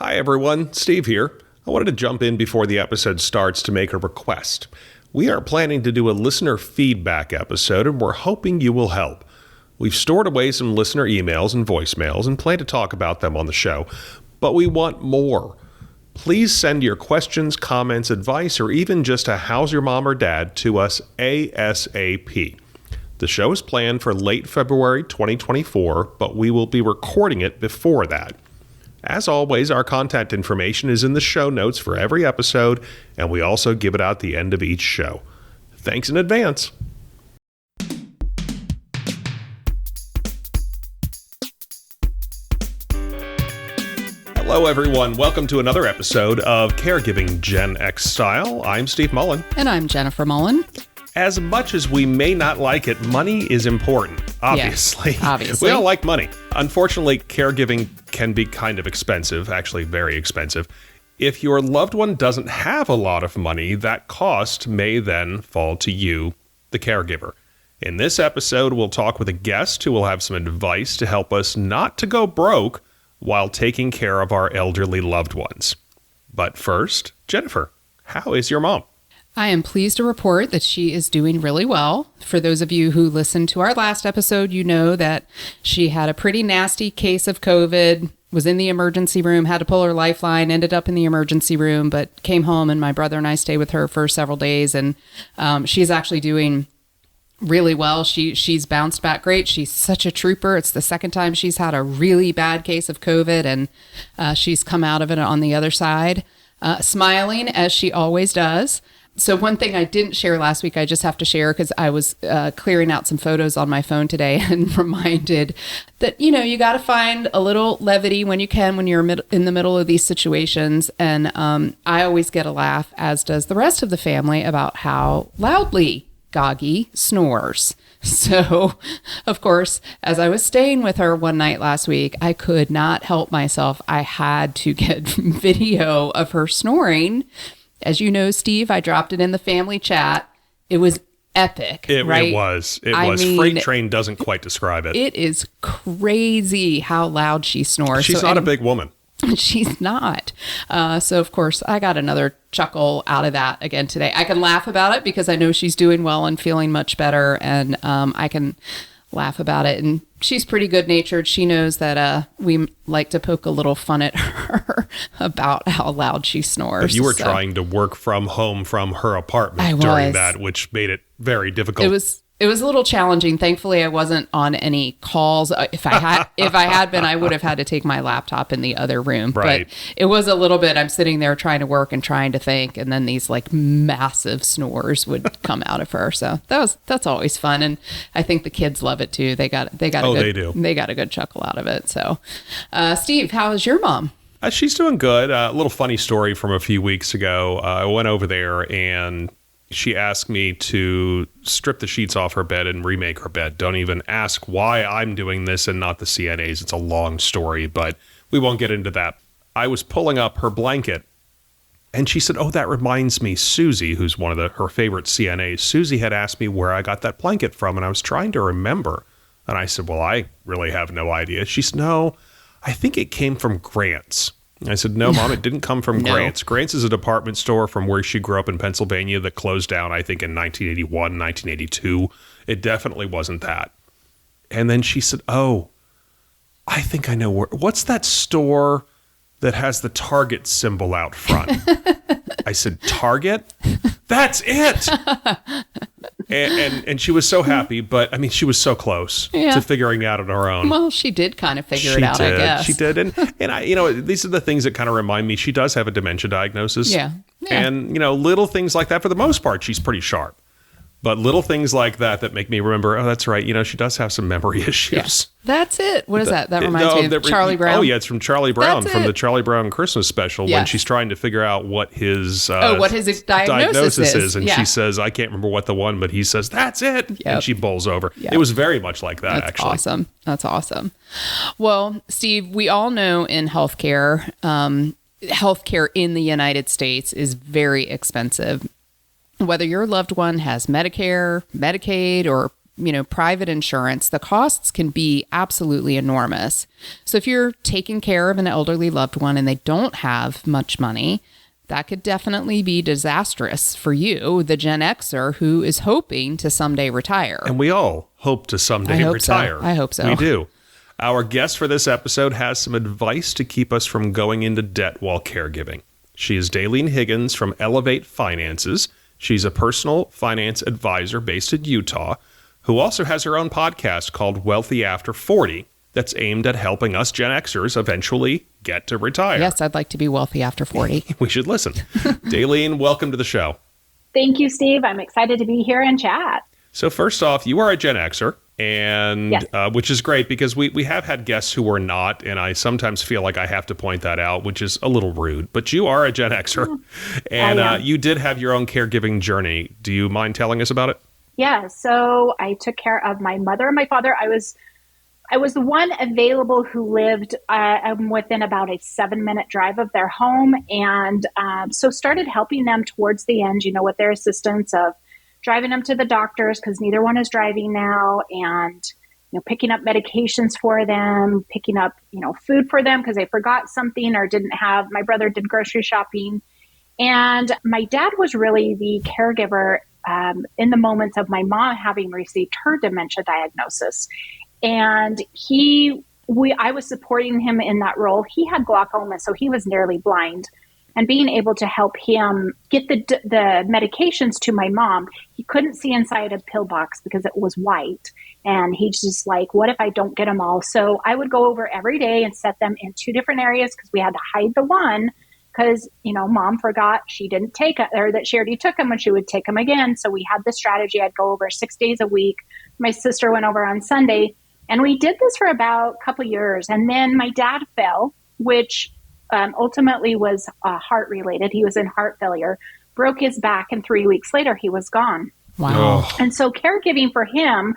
Hi everyone, Steve here. I wanted to jump in before the episode starts to make a request. We are planning to do a listener feedback episode and we're hoping you will help. We've stored away some listener emails and voicemails and plan to talk about them on the show, but we want more. Please send your questions, comments, advice, or even just a how's your mom or dad to us ASAP. The show is planned for late February 2024, but we will be recording it before that. As always, our contact information is in the show notes for every episode, and we also give it out at the end of each show. Thanks in advance. Hello, everyone. Welcome to another episode of Caregiving Gen X Style. I'm Steve Mullen. And I'm Jennifer Mullen. As much as we may not like it, money is important, obviously. Yeah, obviously. We all like money. Unfortunately, caregiving can be kind of expensive, actually very expensive. If your loved one doesn't have a lot of money, that cost may then fall to you, the caregiver. In this episode, we'll talk with a guest who will have some advice to help us not to go broke while taking care of our elderly loved ones. But first, Jennifer, how is your mom? I am pleased to report that she is doing really well. For those of you who listened to our last episode, you know that she had a pretty nasty case of COVID, was in the emergency room, had to pull her lifeline, ended up in the emergency room, but came home and my brother and I stayed with her for several days. And she's actually doing really well. She's bounced back great. She's such a trooper. It's the second time she's had a really bad case of COVID, and she's come out of it on the other side, smiling as she always does. So one thing I didn't share last week, I just have to share because I was clearing out some photos on my phone today and reminded that, you got to find a little levity when you can, when you're in the middle of these situations. And I always get a laugh, as does the rest of the family, about how loudly Gagi snores. So, of course, as I was staying with her one night last week, I could not help myself. I had to get video of her snoring. As you know, Steve, I dropped it in the family chat. It was epic, right? It was. Freight train doesn't quite describe it. It is crazy how loud she snores. She's not a big woman. She's not. So, of course, I got another chuckle out of that again today. I can laugh about it because I know she's doing well and feeling much better, and I can laugh about it. And she's pretty good-natured. She knows that we like to poke a little fun at her about how loud she snores. But you were trying to work from home from her apartment during that, which made it very difficult. It was a little challenging. Thankfully, I wasn't on any calls. If I had been, I would have had to take my laptop in the other room. Right. But it was a little bit, I'm sitting there trying to work and trying to think, and then these like massive snores would come out of her. So that's always fun, and I think the kids love it too. They got they do. They got a good chuckle out of it. So, Steve, how is your mom? She's doing good. A little funny story from a few weeks ago. I went over there and she asked me to strip the sheets off her bed and remake her bed. Don't even ask why I'm doing this and not the CNAs. It's a long story, but we won't get into that. I was pulling up her blanket, and she said, "Oh, that reminds me, Susie," who's one of her favorite CNAs. Susie had asked me where I got that blanket from, and I was trying to remember. And I said, "Well, I really have no idea." She said, "No, I think it came from Grant's." I said, "No, Mom, it didn't come from Grant's. Grant's is a department store from where she grew up in Pennsylvania that closed down, I think, in 1981, 1982. It definitely wasn't that." And then she said, "Oh, I think I know what's that store that has the Target symbol out front?" I said, "Target? That's it." And she was so happy, but I mean, she was so close to figuring it out on her own. Well, she did kind of figure it out, I guess. She did. And I, these are the things that kind of remind me, she does have a dementia diagnosis. Yeah. And, little things like that, for the most part, she's pretty sharp. But little things like that make me remember, oh, that's right. She does have some memory issues. Yeah. That's it. What is that? That reminds me of Charlie Brown. Oh, yeah. It's from Charlie Brown, from the Charlie Brown Christmas special, when she's trying to figure out what his diagnosis is. And she says, "I can't remember what the one," but he says, "That's it." Yep. And she bowls over. Yep. It was very much like that, actually. Awesome. That's awesome. Well, Steve, we all know in healthcare, healthcare in the United States is very expensive. Whether your loved one has Medicare, Medicaid, or private insurance, the costs can be absolutely enormous. So if you're taking care of an elderly loved one and they don't have much money, that could definitely be disastrous for you, the Gen Xer who is hoping to someday retire. And we all hope to someday retire. I hope so. We do. Our guest for this episode has some advice to keep us from going into debt while caregiving. She is Dalene Higgins from Elevate Finances. She's a personal finance advisor based in Utah, who also has her own podcast called Wealthy After 40 that's aimed at helping us Gen Xers eventually get to retire. Yes, I'd like to be wealthy after 40. We should listen. Dalene, welcome to the show. Thank you, Steve. I'm excited to be here and chat. So first off, you are a Gen Xer, and Yes. Which is great because we have had guests who are not, and I sometimes feel like I have to point that out, which is a little rude. But you are a Gen Xer, and you did have your own caregiving journey. Do you mind telling us about it? Yeah, so I took care of my mother and my father. I was the one available who lived within about a 7-minute drive of their home, and so started helping them towards the end, with their assistance of driving them to the doctors because neither one is driving now, and picking up medications for them, picking up food for them because they forgot something or didn't have. My brother did grocery shopping, and my dad was really the caregiver in the moments of my mom having received her dementia diagnosis. And I was supporting him in that role. He had glaucoma, so he was nearly blind. And being able to help him get the medications to my mom, he couldn't see inside a pill box because it was white. And he's just like, what if I don't get them all? So I would go over every day and set them in 2 different areas because we had to hide the one because, mom forgot she didn't take it, or that she already took them when she would take them again. So we had the strategy. I'd go over 6 days a week. My sister went over on Sunday. And we did this for about a couple years. And then my dad fell, which ultimately was heart related. He was in heart failure, broke his back, and 3 weeks later, he was gone. Wow. Oh. And so caregiving for him,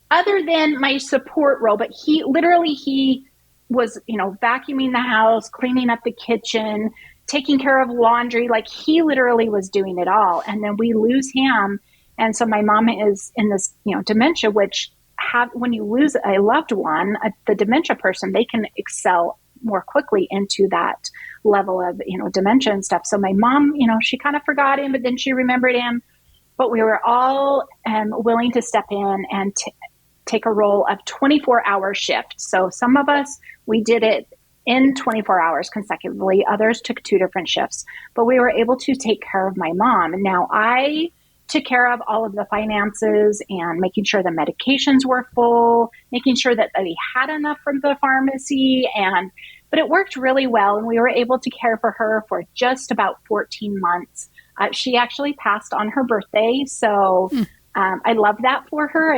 other than my support role, but he was, vacuuming the house, cleaning up the kitchen, taking care of laundry. Like he literally was doing it all. And then we lose him. And so my mom is in this, dementia, which when you lose a loved one, the dementia person, they can excel more quickly into that level of, dementia and stuff. So my mom, she kind of forgot him, but then she remembered him. But we were all willing to step in and take a role of 24-hour shifts. So some of us, we did it in 24 hours consecutively. Others took 2 different shifts. But we were able to take care of my mom. And now I took care of all of the finances and making sure the medications were full, making sure that they had enough from the pharmacy. But it worked really well. And we were able to care for her for just about 14 months. She actually passed on her birthday. So I love that for her.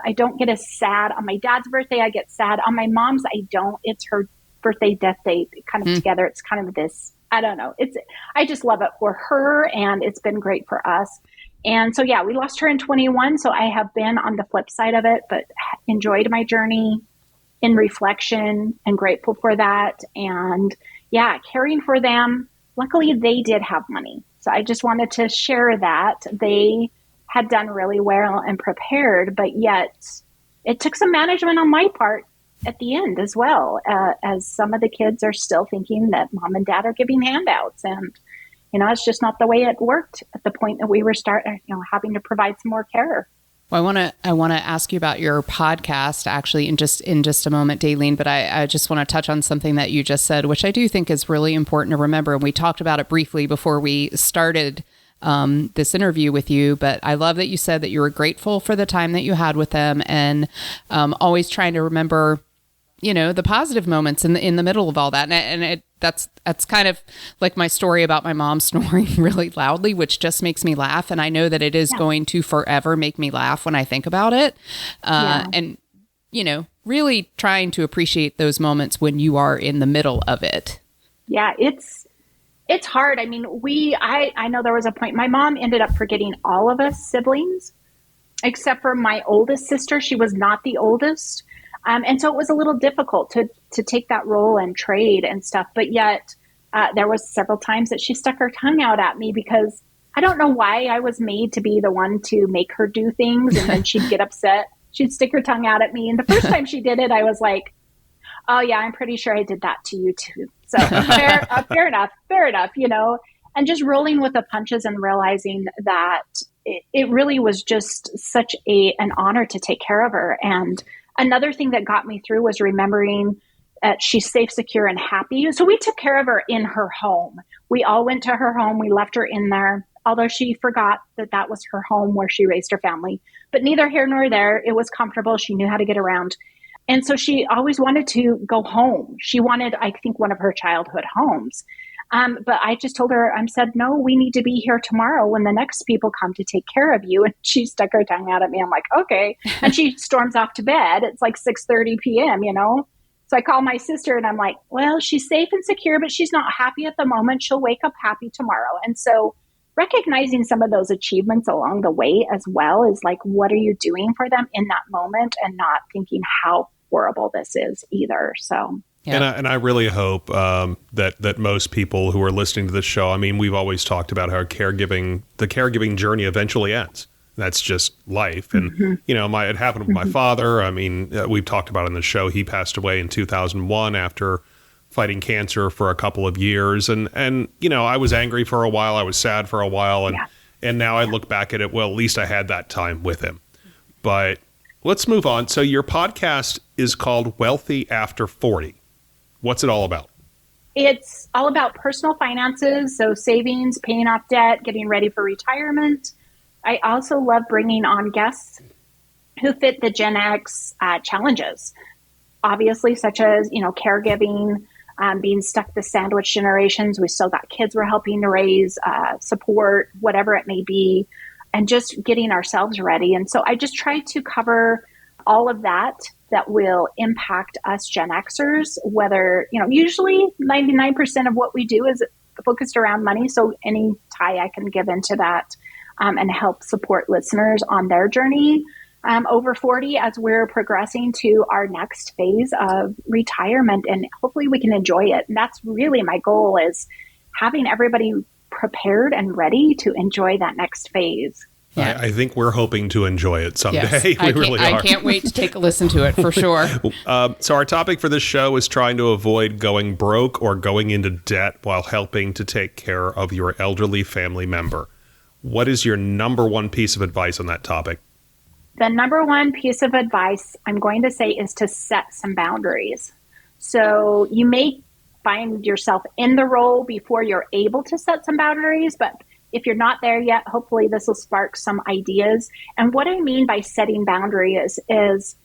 I don't get as sad on my dad's birthday. I get sad on my mom's. I don't. It's her birthday, death date kind of together. It's kind of this, I don't know. I just love it for her. And it's been great for us. And so, yeah, we lost her in 21. So I have been on the flip side of it, but enjoyed my journey in reflection and grateful for that. And yeah, caring for them. Luckily, they did have money. So I just wanted to share that. They had done really well and prepared, but yet it took some management on my part at the end as well, as some of the kids are still thinking that mom and dad are giving handouts. And it's just not the way it worked at the point that we were having to provide some more care. Well, I want to ask you about your podcast actually in just a moment, Dalene, but I just want to touch on something that you just said, which I do think is really important to remember. And we talked about it briefly before we started this interview with you, but I love that you said that you were grateful for the time that you had with them and always trying to remember, the positive moments in the middle of all that. And that's kind of like my story about my mom snoring really loudly, which just makes me laugh. And I know that it is going to forever make me laugh when I think about it. And, really trying to appreciate those moments when you are in the middle of it. Yeah, it's hard. I mean, I know there was a point, my mom ended up forgetting all of us siblings, except for my oldest sister. She was not the oldest. And so it was a little difficult to take that role and trade and stuff. But yet there was several times that she stuck her tongue out at me because I don't know why I was made to be the one to make her do things. And then she'd get upset she'd stick her tongue out at me. And the first time she did it, I was like, oh yeah, I'm pretty sure I did that to you too. So fair enough, you know, and just rolling with the punches and realizing that it really was just such an honor to take care of her. And another thing that got me through was remembering that she's safe, secure, and happy. So we took care of her in her home. We all went to her home. We left her in there, although she forgot that that was her home where she raised her family. But neither here nor there. It was comfortable. She knew how to get around. And so she always wanted to go home. She wanted, I think, one of her childhood homes. But I just told her, I said, no, we need to be here tomorrow when the next people come to take care of you. And she stuck her tongue out at me. I'm like, okay. And she storms off to bed. It's like 6:30 p.m., you know? So I call my sister and I'm like, well, she's safe and secure, but she's not happy at the moment. She'll wake up happy tomorrow. And so recognizing some of those achievements along the way as well is like, what are you doing for them in that moment, and not thinking how horrible this is either. So. Yeah. And I really hope that most people who are listening to this show, I mean, we've always talked about how the caregiving journey eventually ends. That's just life. And, you know, it happened with my father. I mean, we've talked about it in the show. He passed away in 2001 after fighting cancer for a couple of years. And you know, I was angry for a while. I was sad for a while. And now I look back at it, well, at least I had that time with him. But let's move on. So your podcast is called Wealthy After 40. What's it all about? It's all about personal finances, so savings, paying off debt, getting ready for retirement. I also love bringing on guests who fit the Gen X challenges, obviously, such as, you know, caregiving, being stuck the sandwich generations. We still got kids we're helping to raise, support, whatever it may be, and just getting ourselves ready. And so I just try to cover all of that will impact us Gen Xers, whether, you know, usually 99% of what we do is focused around money. So any tie I can give into that and help support listeners on their journey over 40 as we're progressing to our next phase of retirement, and hopefully we can enjoy it. And that's really my goal, is having everybody prepared and ready to enjoy that next phase. Yeah. I think we're hoping to enjoy it someday. Yes, We really are. I can't wait to take a listen to it for sure. So our topic for this show is trying to avoid going broke or going into debt while helping to take care of your elderly family member. What is your number one piece of advice on that topic? The number one piece of advice I'm going to say is to set some boundaries. So you may find yourself in the role before you're able to set some boundaries, but if you're not there yet, hopefully this will spark some ideas. And what I mean by setting boundaries is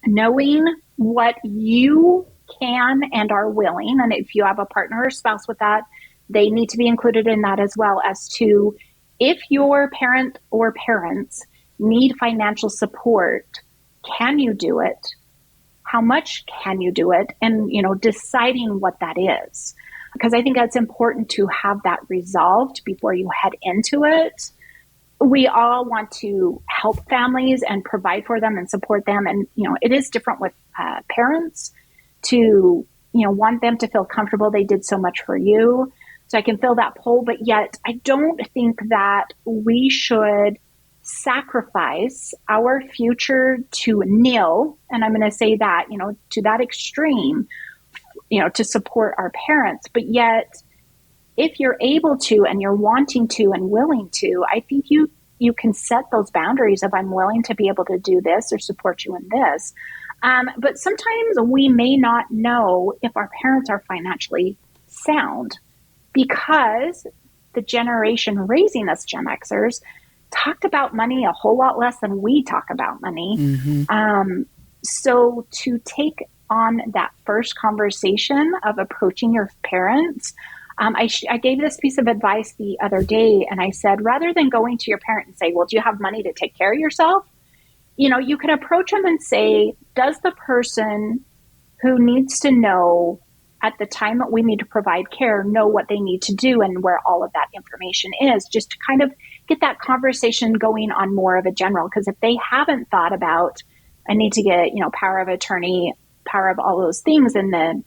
knowing what you can and are willing. And if you have a partner or spouse with that, they need to be included in that, as well as to, if your parent or parents need financial support, can you do it? How much can you do it? And, you know, deciding what that is. Because I think that's important to have that resolved before you head into it. We all want to help families and provide for them and support them. And, you know, it is different with parents to, you know, want them to feel comfortable. They did so much for you. So I can feel that pull, but yet I don't think that we should sacrifice our future to nil. And I'm going to say that, you know, to that extreme, you know, to support our parents. But yet, if you're able to, and you're wanting to and willing to, I think you can set those boundaries of, I'm willing to be able to do this or support you in this. But sometimes we may not know if our parents are financially sound, because the generation raising us Gen Xers talked about money a whole lot less than we talk about money. Mm-hmm. So to take on that first conversation of approaching your parents, I gave this piece of advice the other day, and I said, rather than going to your parent and say, well, do you have money to take care of yourself? You know, you can approach them and say, does the person who needs to know at the time that we need to provide care know what they need to do and where all of that information is, just to kind of get that conversation going on more of a general. Because if they haven't thought about, I need to get, you know, power of attorney, power of all those things, and then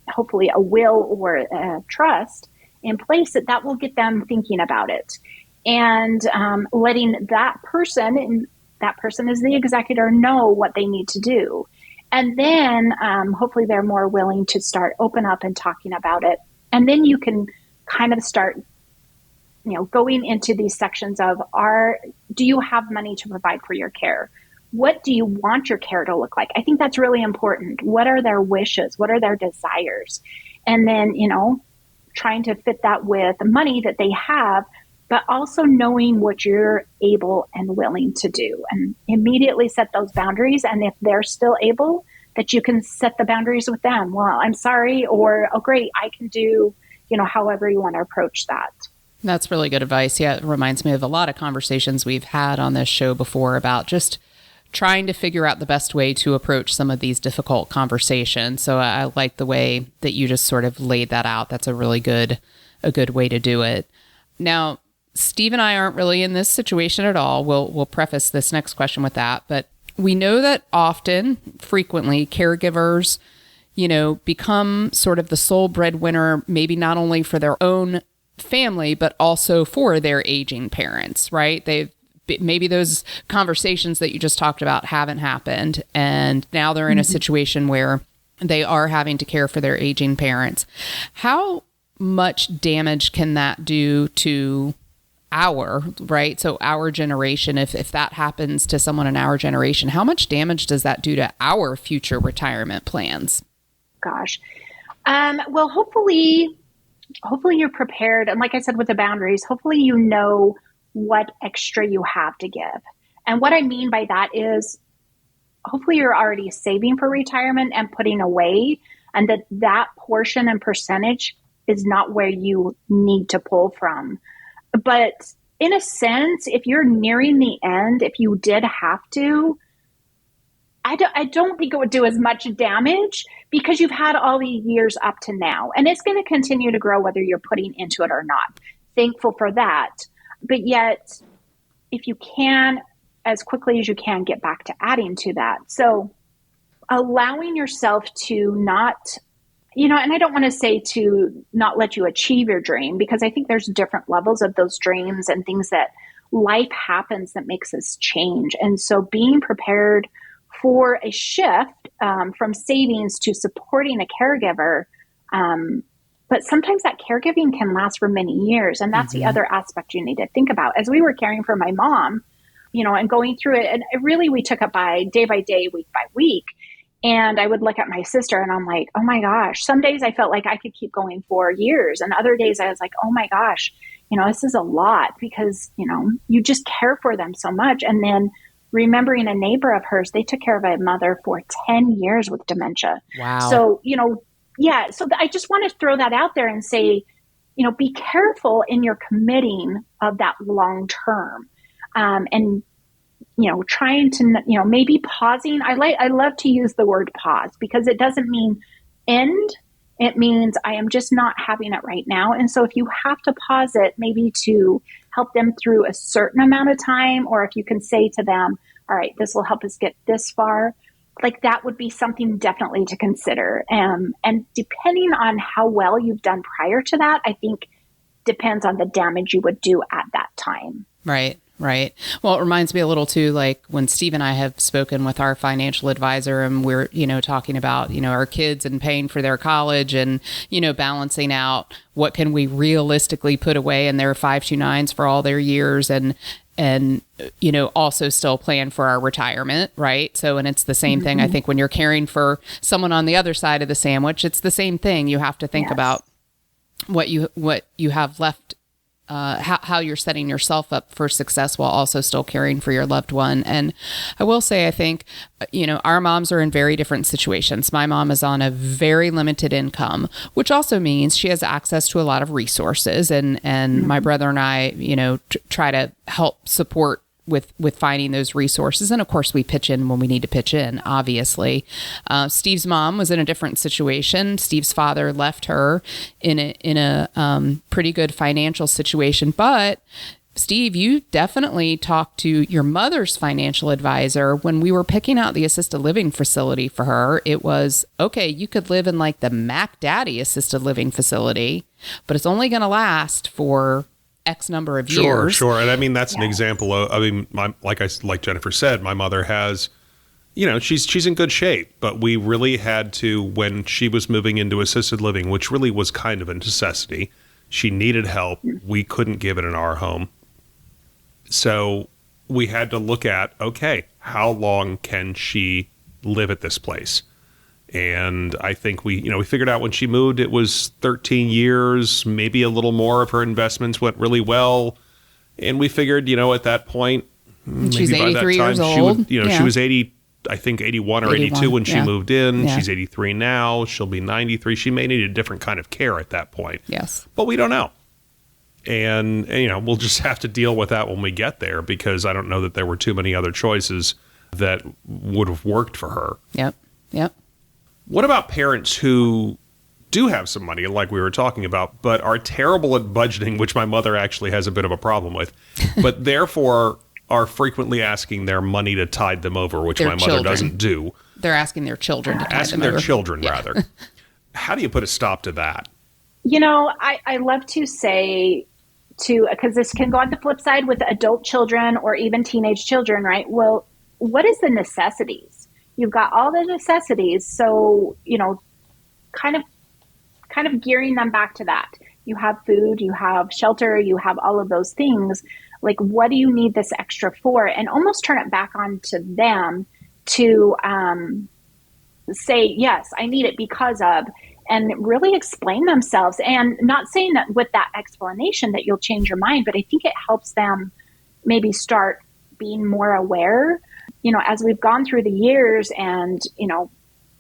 hopefully a will or a trust in place, that will get them thinking about it. And letting that person that person is the executor know what they need to do. And then hopefully they're more willing to start open up and talking about it. And then you can kind of start, going into these sections of do you have money to provide for your care? What do you want your care to look like? I think that's really important. What are their wishes? What are their desires? And then, trying to fit that with the money that they have, but also knowing what you're able and willing to do, and immediately set those boundaries. And if they're still able, that you can set the boundaries with them. Well, I'm sorry, or, oh, great, I can do, however you want to approach that. That's really good advice. Yeah, it reminds me of a lot of conversations we've had on this show before about just trying to figure out the best way to approach some of these difficult conversations. So I like the way that you just sort of laid that out. That's a good way to do it. Now, Steve and I aren't really in this situation at all. We'll preface this next question with that, but we know that frequently, caregivers, become sort of the sole breadwinner, maybe not only for their own family, but also for their aging parents, right? Maybe those conversations that you just talked about haven't happened, and now they're in a situation where they are having to care for their aging parents. How much damage can that do to our generation? If that happens to someone in our generation, how much damage does that do to our future retirement plans? Gosh. Well, hopefully you're prepared. And like I said, with the boundaries, hopefully what extra you have to give. And what I mean by that is hopefully you're already saving for retirement and putting away, and that portion and percentage is not where you need to pull from. But in a sense, if you're nearing the end, if you did have to, I don't think it would do as much damage, because you've had all the years up to now, and it's going to continue to grow whether you're putting into it or not. Thankful for that. But yet, if you can, as quickly as you can, get back to adding to that. So allowing yourself to not, and I don't want to say to not let you achieve your dream, because I think there's different levels of those dreams and things that life happens that makes us change. And so being prepared for a shift from savings to supporting a caregiver, but sometimes that caregiving can last for many years. And that's the other aspect you need to think about. As we were caring for my mom, and going through it, and really we took it by day, week by week. And I would look at my sister and I'm like, oh my gosh, some days I felt like I could keep going for years. And other days I was like, oh my gosh, this is a lot, because, you just care for them so much. And then remembering a neighbor of hers, they took care of a mother for 10 years with dementia. Wow. So, yeah. So I just want to throw that out there and say, be careful in your committing of that long term. And, trying to, maybe pausing. I love to use the word pause, because it doesn't mean end. It means I am just not having it right now. And so if you have to pause it, maybe to help them through a certain amount of time, or if you can say to them, all right, this will help us get this far, like that would be something definitely to consider. And depending on how well you've done prior to that, I think depends on the damage you would do at that time. Right. Well, it reminds me a little too, like when Steve and I have spoken with our financial advisor, and we're, talking about, our kids and paying for their college, and, balancing out what can we realistically put away in their 529s for all their years, and also still plan for our retirement. Right. So, and it's the same thing. I think when you're caring for someone on the other side of the sandwich, it's the same thing. You have to think about what you have left, how you're setting yourself up for success while also still caring for your loved one. And I will say, I think, our moms are in very different situations. My mom is on a very limited income, which also means she has access to a lot of resources. And my brother and I, try to help support with finding those resources. And of course, we pitch in when we need to pitch in, obviously. Steve's mom was in a different situation. Steve's father left her in a pretty good financial situation. But Steve, you definitely talked to your mother's financial advisor when we were picking out the assisted living facility for her. It was, okay, you could live in like the Mac Daddy assisted living facility, but it's only going to last for X number of Sure, years. sure. And I mean, that's an Yes. example of, I mean, like Jennifer said, my mother has, she's in good shape, but we really had to, when she was moving into assisted living, which really was kind of a necessity, she needed help. We couldn't give it in our home. So we had to look at, okay, how long can she live at this place? And I think we figured out when she moved, it was 13 years, maybe a little more of her investments went really well. And we figured, at that point, She's maybe by that 83 time, years she would, old. she Yeah. was 80, I think 81 or 82 81, when she yeah. moved in. Yeah. She's 83 now. She'll be 93. She may need a different kind of care at that point. Yes. But we don't know. And we'll just have to deal with that when we get there, because I don't know that there were too many other choices that would have worked for her. Yep. What about parents who do have some money, like we were talking about, but are terrible at budgeting, which my mother actually has a bit of a problem with, but therefore are frequently asking their money to tide them over, which Their my mother children. doesn't do. They're asking their children to tide Asking them their over. children, Yeah. rather. How do you put a stop to that? I love to say because this can go on the flip side with adult children or even teenage children, right? Well, what is the necessities? You've got all the necessities. So, kind of gearing them back to that. You have food, you have shelter, you have all of those things. Like, what do you need this extra for? And almost turn it back on to them to say, yes, I need it because of, and really explain themselves. And not saying that with that explanation that you'll change your mind, but I think it helps them maybe start being more aware, as we've gone through the years and,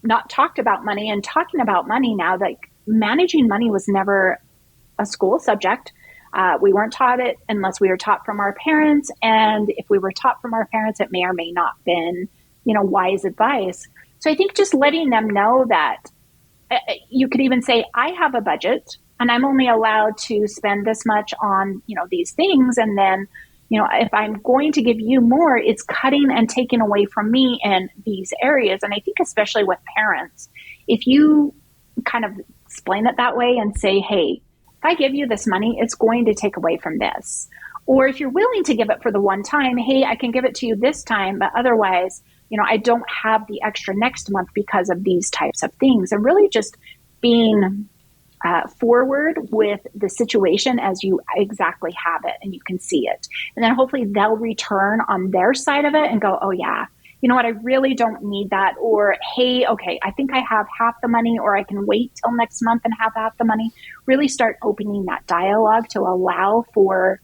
not talked about money and talking about money now, like managing money was never a school subject. We weren't taught it unless we were taught from our parents. And if we were taught from our parents, it may or may not been, wise advice. So I think just letting them know that you could even say, I have a budget and I'm only allowed to spend this much on, these things. And then, if I'm going to give you more, it's cutting and taking away from me in these areas. And I think especially with parents, if you kind of explain it that way and say, hey, if I give you this money, it's going to take away from this. Or if you're willing to give it for the one time, hey, I can give it to you this time, but otherwise, I don't have the extra next month because of these types of things. And really just being forward with the situation as you exactly have it and you can see it. And then hopefully they'll return on their side of it and go, oh yeah, you know what, I really don't need that. Or, hey, okay, I think I have half the money, or I can wait till next month and have half the money. Really start opening that dialogue to allow for,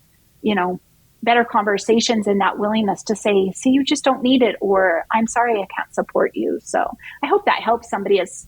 better conversations and that willingness to say, see, you just don't need it, or I'm sorry, I can't support you. So I hope that helps somebody is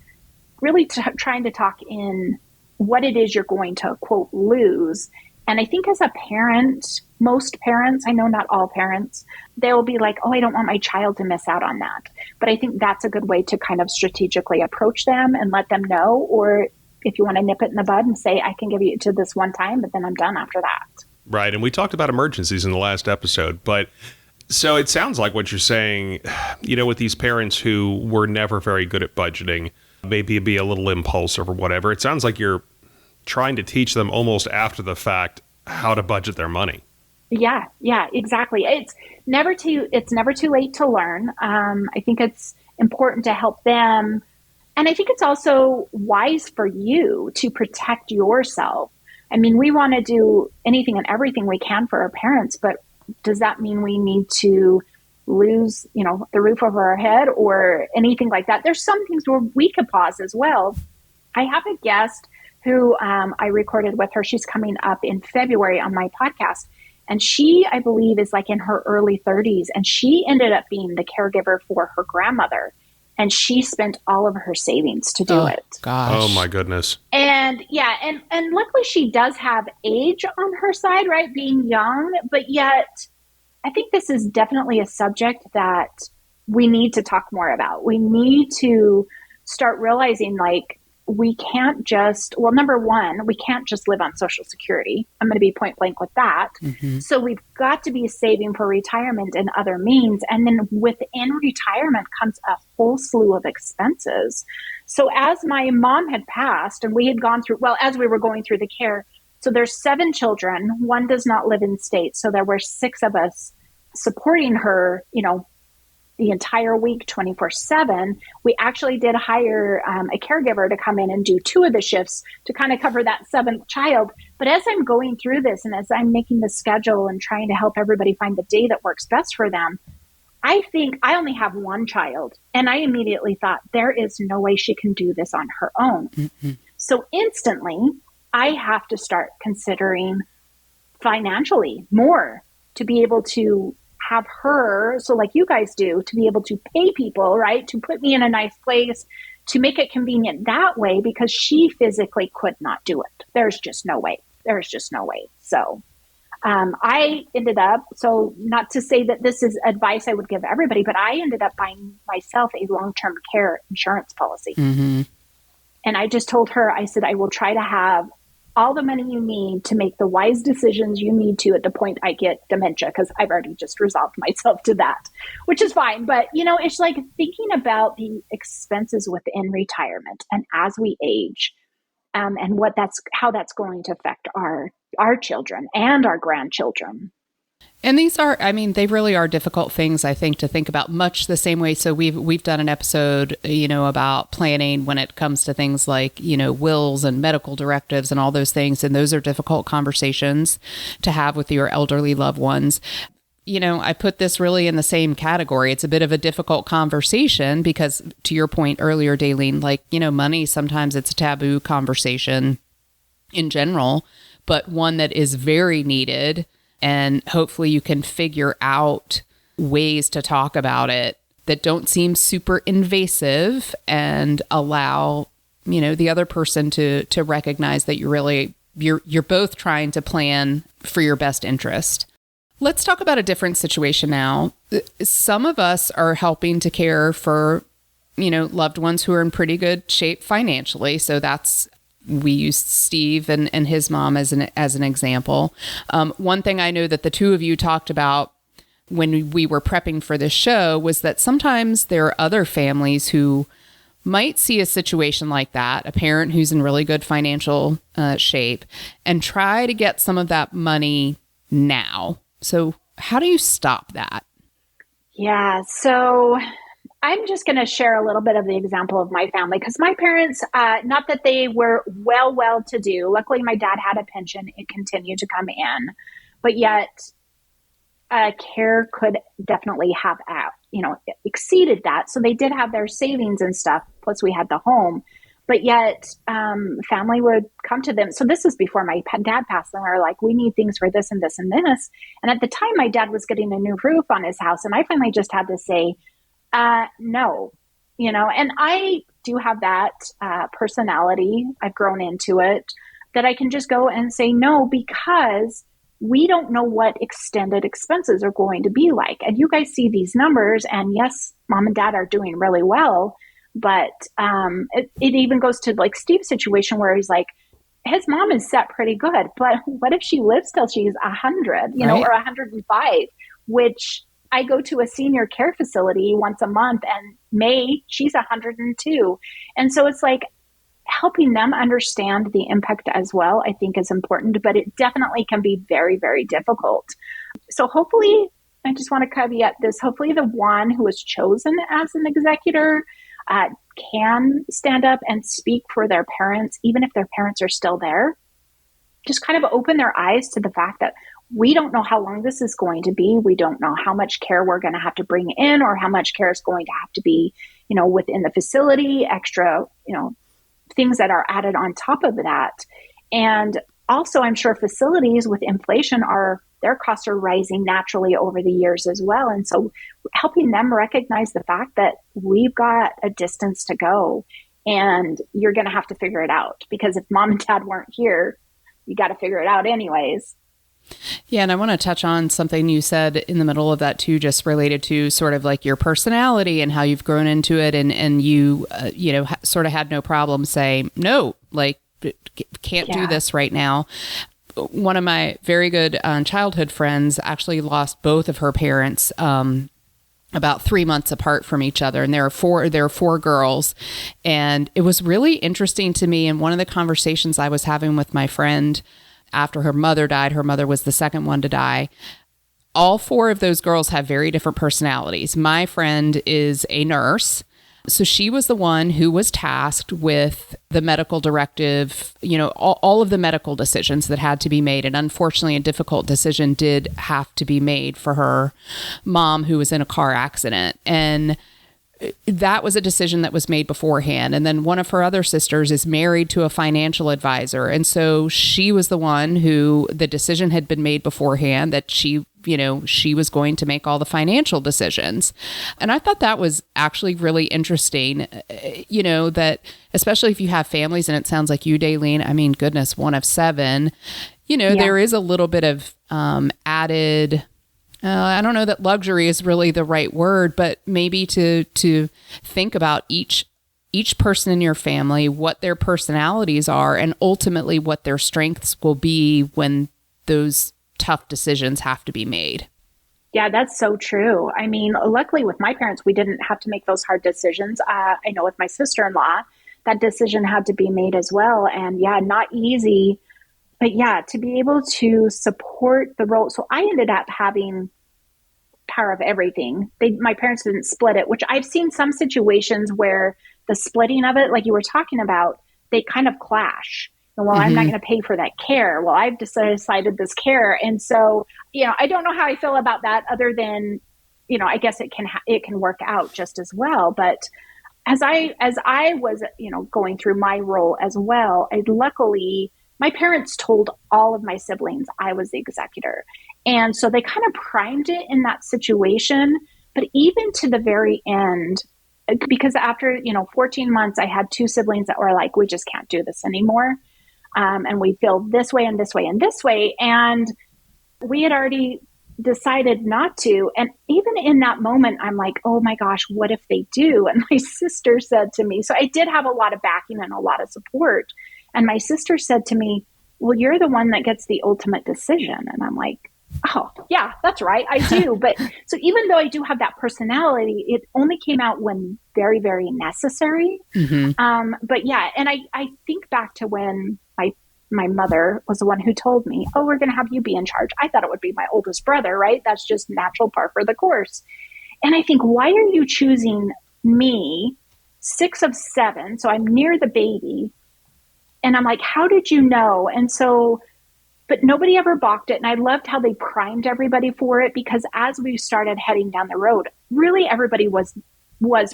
really trying to talk in what it is you're going to, quote, lose. And I think as a parent, most parents, I know not all parents, they'll be like, oh, I don't want my child to miss out on that. But I think that's a good way to kind of strategically approach them and let them know. Or if you want to nip it in the bud and say, I can give you to this one time, but then I'm done after that. Right. And we talked about emergencies in the last episode. But so it sounds like what you're saying, with these parents who were never very good at budgeting, maybe be a little impulsive or whatever. It sounds like you're trying to teach them almost after the fact how to budget their money. Yeah, exactly. It's never too late to learn. I think it's important to help them. And I think it's also wise for you to protect yourself. I mean, we want to do anything and everything we can for our parents, but does that mean we need to lose, the roof over our head or anything like that? There's some things where we could pause as well. I have a guest who I recorded with her. She's coming up in February on my podcast. And she, I believe, is like in her early 30s. And she ended up being the caregiver for her grandmother. And she spent all of her savings to do it. Gosh. Oh, my goodness. And yeah, and luckily she does have age on her side, right? Being young. But yet, I think this is definitely a subject that we need to talk more about. We need to start realizing, like, we can't just, well, number one, we can't just live on Social Security. I'm going to be point blank with that. Mm-hmm. So we've got to be saving for retirement and other means. And then within retirement comes a whole slew of expenses. So as my mom had passed and we had gone through, well, as we were going through the care, So there's 7 children. One does not live in state. So there were 6 of us supporting her, the entire week, 24/7. We actually did hire a caregiver to come in and do 2 of the shifts to kind of cover that 7th child. But as I'm going through this and as I'm making the schedule and trying to help everybody find the day that works best for them, I think I only have 1 child. And I immediately thought, there is no way she can do this on her own. Mm-hmm. So instantly, I have to start considering financially more to be able to have her, so like you guys do, to be able to pay people, right, to put me in a nice place, to make it convenient that way, because she physically could not do it. There's just no way. So I ended up, so not to say that this is advice I would give everybody, but I ended up buying myself a long-term care insurance policy. Mm-hmm. And I just told her, I said, I will try to have all the money you need to make the wise decisions you need to at the point I get dementia, because I've already just resolved myself to that, which is fine. But, it's like thinking about the expenses within retirement and as we age, and how that's going to affect our children and our grandchildren. And these are, they really are difficult things, I think, to think about, much the same way. So we've done an episode, about planning when it comes to things like, wills and medical directives and all those things. And those are difficult conversations to have with your elderly loved ones. I put this really in the same category. It's a bit of a difficult conversation because, to your point earlier, Dalene, money, sometimes it's a taboo conversation in general, but one that is very needed. And hopefully you can figure out ways to talk about it that don't seem super invasive and allow, the other person to recognize that you're both trying to plan for your best interest. Let's talk about a different situation now. Some of us are helping to care for, loved ones who are in pretty good shape financially. So we used Steve and his mom as an example. One thing I know that the 2 of you talked about when we were prepping for this show was that sometimes there are other families who might see a situation like that, a parent who's in really good financial shape, and try to get some of that money now. So how do you stop that? Yeah, so I'm just going to share a little bit of the example of my family, because my parents, not that they were well to do. Luckily, my dad had a pension. It continued to come in, but yet care could definitely have, exceeded that. So they did have their savings and stuff. Plus we had the home, but yet family would come to them. So this was before my dad passed, and they were like, we need things for this and this and this. And at the time my dad was getting a new roof on his house. And I finally just had to say, no, and I do have that personality. I've grown into it, that I can just go and say no, because we don't know what extended expenses are going to be like. And you guys see these numbers, and yes, mom and dad are doing really well, but it even goes to like Steve's situation where he's like, his mom is set pretty good, but what if she lives till she's 100, right, or 105, which I go to a senior care facility once a month, and May, she's 102. And so it's like helping them understand the impact as well, I think is important, but it definitely can be very, very difficult. So hopefully, I just want to caveat this, hopefully the one who is chosen as an executor can stand up and speak for their parents, even if their parents are still there. Just kind of open their eyes to the fact that we don't know how long this is going to be. We don't know how much care we're going to have to bring in, or how much care is going to have to be, within the facility, extra, things that are added on top of that. And also, I'm sure facilities with inflation their costs are rising naturally over the years as well. And so helping them recognize the fact that we've got a distance to go, and you're going to have to figure it out, because if mom and dad weren't here, you got to figure it out anyways. Yeah. And I want to touch on something you said in the middle of that too, just related to sort of like your personality and how you've grown into it. And you, sort of had no problem saying, no, like can't do this right now. One of my very good childhood friends actually lost both of her parents about 3 months apart from each other. And there are four girls. And it was really interesting to me. And one of the conversations I was having with my friend after her mother died. Her mother was the second one to die. All four of those girls have very different personalities. My friend is a nurse. So she was the one who was tasked with the medical directive, all of the medical decisions that had to be made. And unfortunately, a difficult decision did have to be made for her mom, who was in a car accident. And that was a decision that was made beforehand. And then one of her other sisters is married to a financial advisor. And so she was the one who the decision had been made beforehand that she was going to make all the financial decisions. And I thought that was actually really interesting, that especially if you have families, and it sounds like you, Dalene, I mean, goodness, one of seven, there is a little bit of added, I don't know that luxury is really the right word, but maybe to think about each person in your family, what their personalities are, and ultimately what their strengths will be when those tough decisions have to be made. Yeah, that's so true. I mean, luckily with my parents, we didn't have to make those hard decisions. I know with my sister-in-law, that decision had to be made as well. And yeah, not easy, but yeah, to be able to support the role. So I ended up having power of everything. My parents didn't split it, which I've seen some situations where the splitting of it, like you were talking about, they kind of clash. Well, I'm not going to pay for that care. Well, I've decided this care. And so, I don't know how I feel about that other than, I guess it can work out just as well. But as I was, going through my role as well, luckily my parents told all of my siblings I was the executor. And so they kind of primed it in that situation. But even to the very end, because after, 14 months, I had two siblings that were like, we just can't do this anymore. And we feel this way and this way and this way. And we had already decided not to. And even in that moment, I'm like, oh my gosh, what if they do? And my sister said to me, so I did have a lot of backing and a lot of support. And my sister said to me, well, you're the one that gets the ultimate decision. And I'm like, oh, yeah, that's right. I do. But so even though I do have that personality, it only came out when very, very necessary. But yeah, and I think back to when my mother was the one who told me, oh, we're going to have you be in charge. I thought it would be my oldest brother, right? That's just natural par for the course. And I think, why are you choosing me, 6 of 7? So I'm near the baby. And I'm like, how did you know? And so, but nobody ever balked it. And I loved how they primed everybody for it, because as we started heading down the road, really everybody was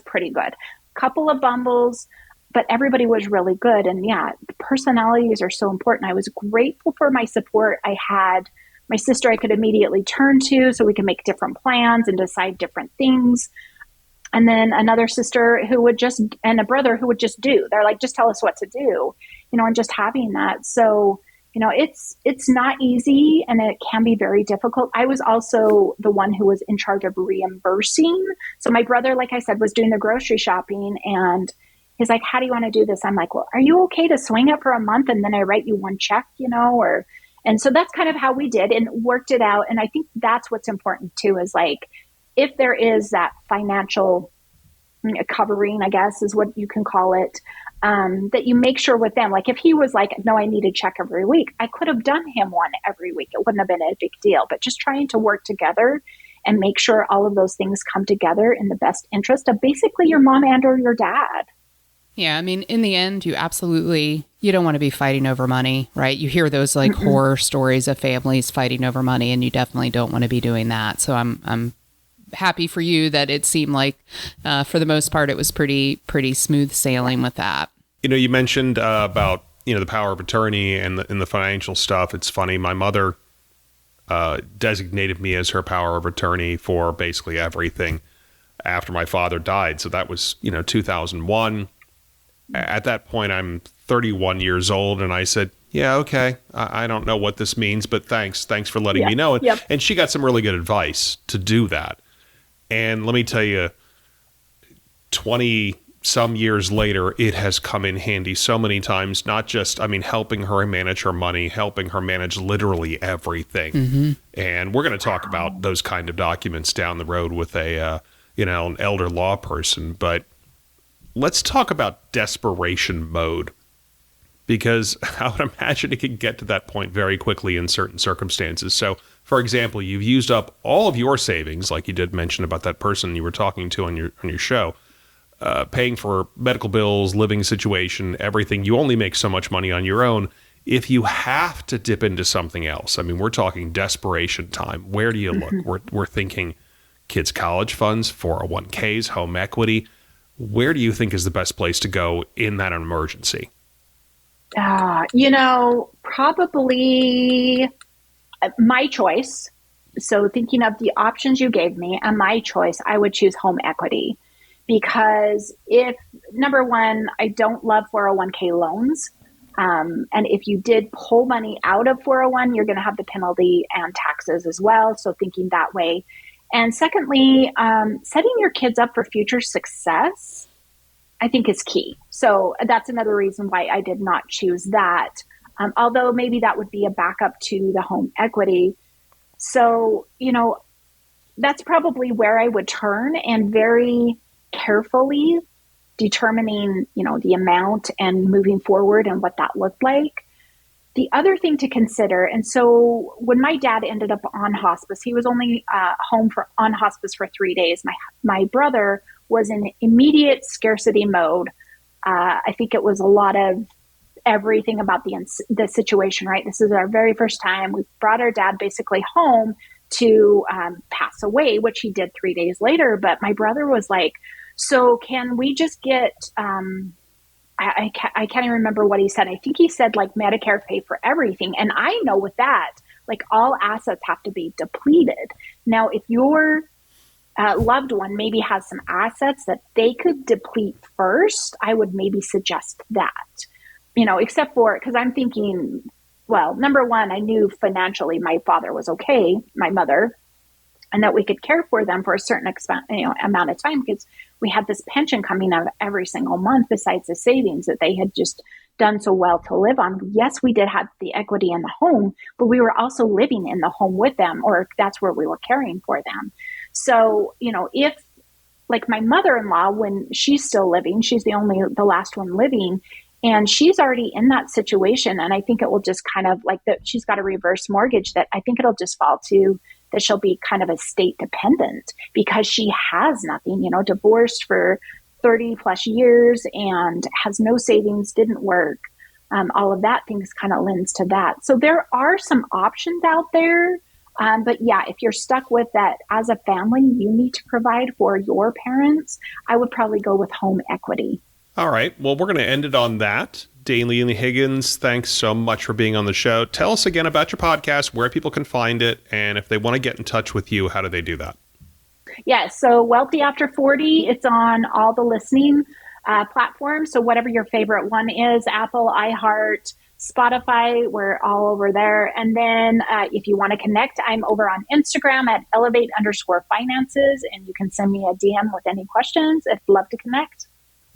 pretty good. Couple of bumbles, but everybody was really good. And yeah, personalities are so important. I was grateful for my support. I had my sister I could immediately turn to so we could make different plans and decide different things. And then another sister and a brother who would just do. They're like, just tell us what to do, and just having that. So, it's not easy, and it can be very difficult. I was also the one who was in charge of reimbursing. So my brother, like I said, was doing the grocery shopping, and he's like, how do you want to do this? I'm like, well, are you okay to swing it for a month and then I write you one check, and so that's kind of how we did and worked it out. And I think that's what's important too, is like, if there is that financial covering, I guess is what you can call it, that you make sure with them, like if he was like, no, I need a check every week, I could have done him one every week. It wouldn't have been a big deal, but just trying to work together and make sure all of those things come together in the best interest of basically your mom and or your dad. Yeah, I mean, in the end, you don't want to be fighting over money, right? You hear those like horror stories of families fighting over money, and you definitely don't want to be doing that. So I'm happy for you that it seemed like, for the most part, it was pretty smooth sailing with that. You mentioned about the power of attorney and the financial stuff. It's funny. My mother designated me as her power of attorney for basically everything after my father died. So that was 2001. At that point, I'm 31 years old, and I said, yeah, okay, I don't know what this means, but thanks for letting me know. And she got some really good advice to do that. And let me tell you, 20 some years later, it has come in handy so many times, not just, helping her manage her money, helping her manage literally everything. And we're going to talk about those kind of documents down the road with an elder law person, but let's talk about desperation mode. because I would imagine it can get to that point very quickly in certain circumstances. So, for example, you've used up all of your savings, like you did mention about that person you were talking to on your show, paying for medical bills, living situation, everything. You only make so much money on your own. If you have to dip into something else, I mean, we're talking desperation time. Where do you look? We're thinking kids' college funds, 401ks, home equity. Where do you think is the best place to go in that emergency? Probably my choice. So thinking of the options you gave me and my choice, I would choose home equity, because if, number one, I don't love 401k loans. And if you did pull money out of 401, you're going to have the penalty and taxes as well. So thinking that way. And secondly, setting your kids up for future success, I think is key. So that's another reason why I did not choose that. Although maybe that would be a backup to the home equity. So, that's probably where I would turn, and very carefully determining, the amount and moving forward and what that looked like. The other thing to consider, and so when my dad ended up on hospice, he was only home on hospice for 3 days. My brother was in immediate scarcity mode. I think it was a lot of everything about the situation, right? This is our very first time. We brought our dad basically home to pass away, which he did 3 days later. But my brother was like, so can we just get, I can't even remember what he said. I think he said like Medicare pay for everything. And I know with that, like all assets have to be depleted. Now, if your loved one maybe has some assets that they could deplete first, I would maybe suggest that, except for, because I'm thinking, well, number one, I knew financially my father was okay, my mother, and that we could care for them for a certain amount of time, because we had this pension coming out every single month besides the savings that they had just done so well to live on. Yes, we did have the equity in the home, but we were also living in the home with them, or that's where we were caring for them. So, if like my mother-in-law, when she's still living, she's the last one living, and she's already in that situation. And I think it will just kind of like that. She's got a reverse mortgage that I think it'll just fall to that she'll be kind of a state dependent, because she has nothing, divorced for 30 plus years and has no savings, didn't work. All of that things kind of lends to that. So there are some options out there. But yeah, if you're stuck with that as a family, you need to provide for your parents, I would probably go with home equity. All right. Well, we're going to end it on that. Dalene Higgins, thanks so much for being on the show. Tell us again about your podcast, where people can find it, and if they want to get in touch with you, how do they do that? Yeah, so Wealthy After 40, it's on all the listening platforms. So whatever your favorite one is, Apple, iHeart, Spotify, we're all over there. And then if you want to connect, I'm over on Instagram at elevate_finances, and you can send me a DM with any questions. I'd love to connect.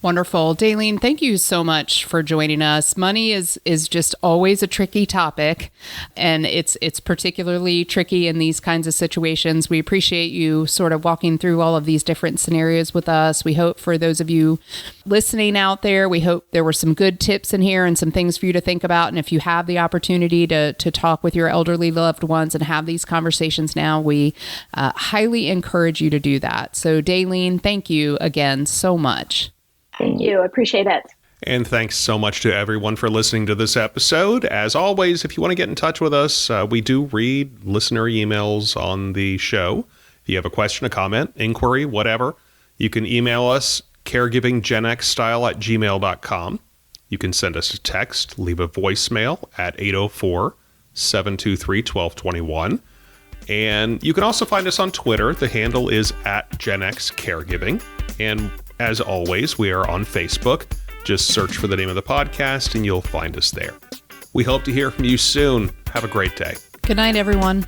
Wonderful. Dalene, thank you so much for joining us. Money is just always a tricky topic, and it's particularly tricky in these kinds of situations. We appreciate you sort of walking through all of these different scenarios with us. We hope for those of you listening out there, we hope there were some good tips in here and some things for you to think about. And if you have the opportunity to talk with your elderly loved ones and have these conversations now, we highly encourage you to do that. So Dalene, thank you again so much. Thank you. Appreciate it. And thanks so much to everyone for listening to this episode. As always, if you want to get in touch with us, we do read listener emails on the show. If you have a question, a comment, inquiry, whatever, you can email us caregivinggenxstyle@gmail.com. You can send us a text, leave a voicemail at 804-723-1221. And you can also find us on Twitter. The handle is @GenXCaregiving. And as always, we are on Facebook. Just search for the name of the podcast and you'll find us there. We hope to hear from you soon. Have a great day. Good night, everyone.